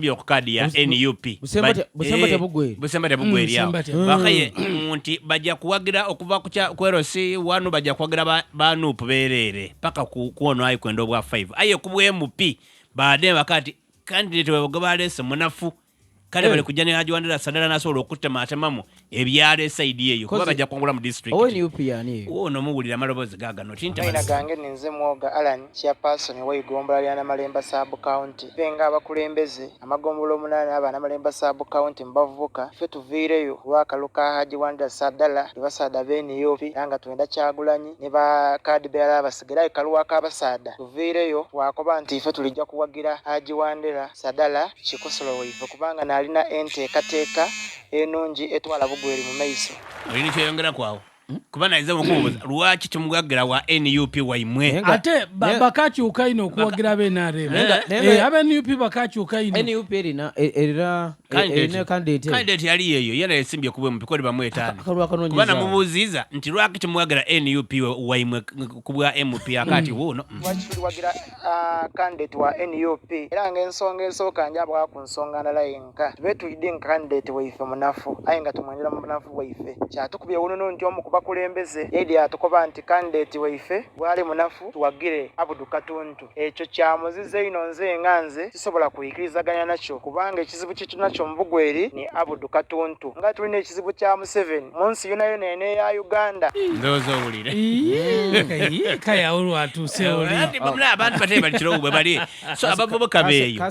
byokukadi ya NUP Busemba tebugweri awo bakaye nti bajja kuwagira okuva ku LC wanu bajja kuwagira ba NUP berere paka kuono ayi kwenda obwa 5 aye ku MP baade bakati candidate webagobalese munafu kale bali kujja ne Hajwandera Sadala nasobola okutema atemamu ebyale side eyo kuba bajja kwangula mu district NUP yani ono muwulira malobozi gaga no tinta ina gange ninze mwoga Alan chairperson wa Igombolo ya Malemba sub county benga abakulembeze amagombolo 8 abana Malemba sub county mbavuka fe tuvireyo lwakaluka Hajwandera Sadala libasada bene yopi yanga twenda Kyagulanyi ne ba card bearer basigera ikaluwa kabasada tuvireyo wakoba nti fe tulijja kuwagira Hajwandera Sadala kikosolo wiva kubanga alina enteekateeka enungi etwala bugweri mu maiso. Olina kyeyongera kwawo kuba naize mukubuuza lwaki tumugagira wa NUP waimwe ate bakakyuka ino okuwagira BNRM aba NUP bakakyuka ino NUP erina candidate yali yeyo yena yesimbye kubwe mu pikoli bamwe etani kuba namubuuziza nti lwaki tumugagira NUP waimwe kubwa MP akati wuno wagira candidate wa NUP era ng'ensonga esooka njabwa ku nsonga ndala yenka tube tuyidde candidate waife munafu aye nga tumwendera mu munafu waife kyatukubye wuno nti omu bakulembeze yedi atukoba nti candidate waife bwali munafu tuwagire Abudu Katuntu ekyo kyamuzize ino nze nganze kisobola kuyikirizaganya nakyo kubanga ekizibu kitu nakyo mbugweri ni Abudu Katuntu nga tulina ekizibu kya Museveni munsi yona nene ya Uganda ndozo bulire kaya olwatuse oli ati bamna abantu bateba kiro bwe bali so abavubo kabeyo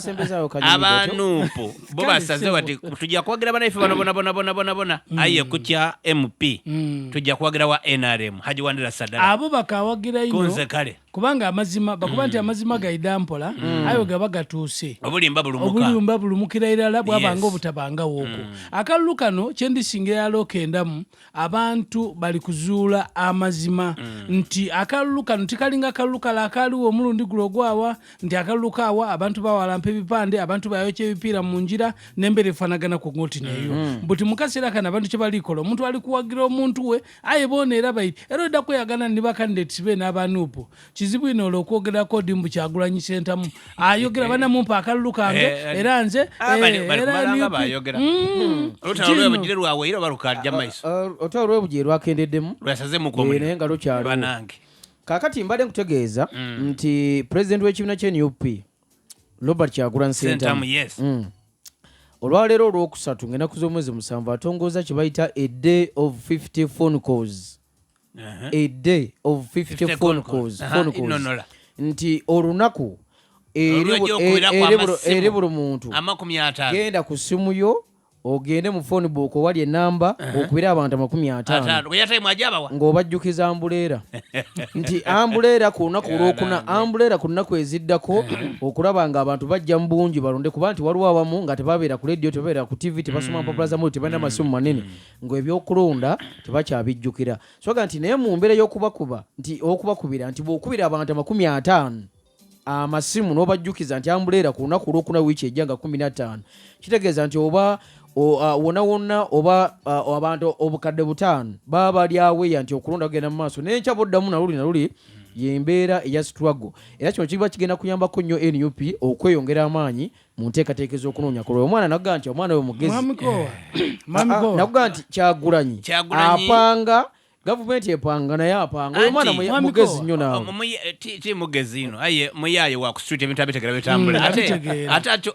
abanupo bo basaze bati tujja kwagira bana ife bona aye kutya MP tujja kwagira wa NRM Hajwandera Sadala abo bakawagira ino konze kale kubanga amazima bakuba nti amazima gaidampola ayo gabagatuuse obulimba bulumukira irala bwabanga obutabanga woko akalulu kano kyendisingira yalokendamu abantu bali kuzuula amazima nti akalulu kano tikalinga akalulu kala akaliwo omulundi gulo gwawa nti akalulu kawa abantu bawalampa ebipande abantu bayokya ebipiira mu njira nembere efanagana ku ngoti neyo mbuti mukasera kana abantu kyebalikola omuntu ali kuwagira omuntu we aye bonera bayiti era dda kweyagana ne bakandidates be n'abanuupo kizibu ino olwokwogera kodi mbu Kyagulanyi sentamu ayogera banamumpa akalulu kange era nze balimalanga bayogera olwebugire lwawe era balukajja maiso olwebugire lwakendeddemu lwasaze mukomwe naye nga lukyalo banange kakati mbadde nkutegeeza nti president w'ekibiina ky'NUP Robert Kyagulanyi sentamu olwaleero olwokusatu ng'ennaku z'omwezi 7 atongooza kye bayita a day of 50 phone calls a day of 50 phone calls nti olunaku eri buli muntu genda ku simu yo ogende mu phone book wali enamba okubira abantu 50 ng'obajjukiza ambuleera nti ambuleera ku lunaku olwokuna ambuleera ku lunaku eziddako okulaba nga abantu bajja mu bungi balonde kuba nti waliwo abamu nga tebabeera ku radio tebabeera ku TV tebasoma mpapula za muli tebalina masimu manene ng'ebyokulonda tebakyabijjukira soga nti naye mu mbeera y'okubakuba nti okubakubira nti bw'okubira abantu 50 amasimu n'obajjukiza nti ambuleera ku lunaku olwokuna wiiki ejja nga 15 kitegeeza nti oba wona oba abantu obukadde 5 baba bali aweya nti okulonda kugenda mu maaso n'enkya boddamu naluli yembeera eya struggle era kino kiba kigenda kuyambako nnyo NUP okweyongera amaanyi mu nteekateeka z'okunoonya kulwa omwana nakugaa nti omwana we mugezi nakugaa nti Kyagulanyi apanga gavumenti epanga naye apanga oyo mwana mugezi nnyo nawe ti mugezi ino aye muyaye wa ku street ebintu abitegera bitambula ate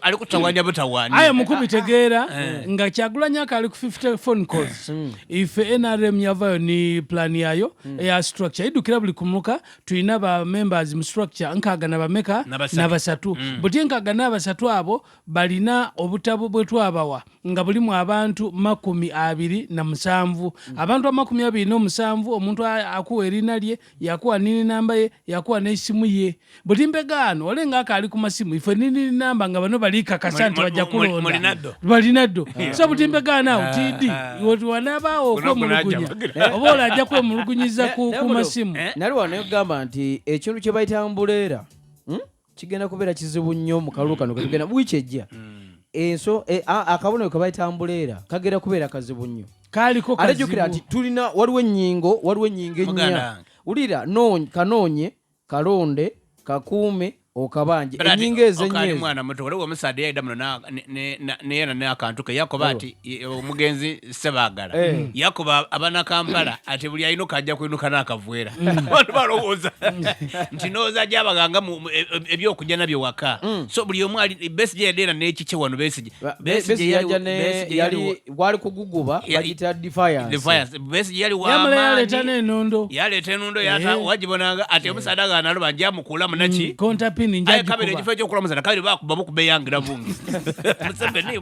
ali kutawanya butawanya aye mukubitegeera nga Kyagulanyi akali ku 50 phone calls ife NRM yavayo ni plan yayo ya structure idukira buli kumuka tuina ba members mu structure nkaga na bameka na basatu buti nkaga na basatu abo balina obutabo bwetwabawa nga bulimu abantu 27 abantu 27 omuntu akuwa erina lye yakuwa nini namba ye yakuwa n'essimu ye buti mbegano olenga akali ku masimu ife nini namba nga bano balika kasanti bajja kulonda balinaddo so buti mbegano utidi wanabaawo okwemulugunya oba olajja kwemulugunyiza ku masimu nali wano yogamba nti ekintu kye bayita ambuleera kigenda kubeera kizibu nnyo mu kalulu kano kagenda bwiki ejja enso akabonero ke bayita ambuleera kagenda kubeera kazibu nnyo kaliko kazibu alejukira ati tulina waliwo ennyingo ennya ulira kanoonye kalonde kakuume okabanje ennyinga ezennyezi mwana muto waliwo omusaadde yayida muno neyena n'akantu ke yakoba ati omugenzi sebaagala yakoba abanakampala ati buli alina kajja kwinuka n'akavuera bantu balowooza nti nooza gyabaganga ebyokujja nabyo waka so buli omu Besigye yadeera n'ekikye wano yali wali kuguguba bagita defiance Besigye yali yaleeta n'ennondo wagibonanga ati omusaadde aganaloba njamukula munaki kontapini kabiri ekifo ekyokulamuza nakabiri bakuba mukubeyangira bungi Museveni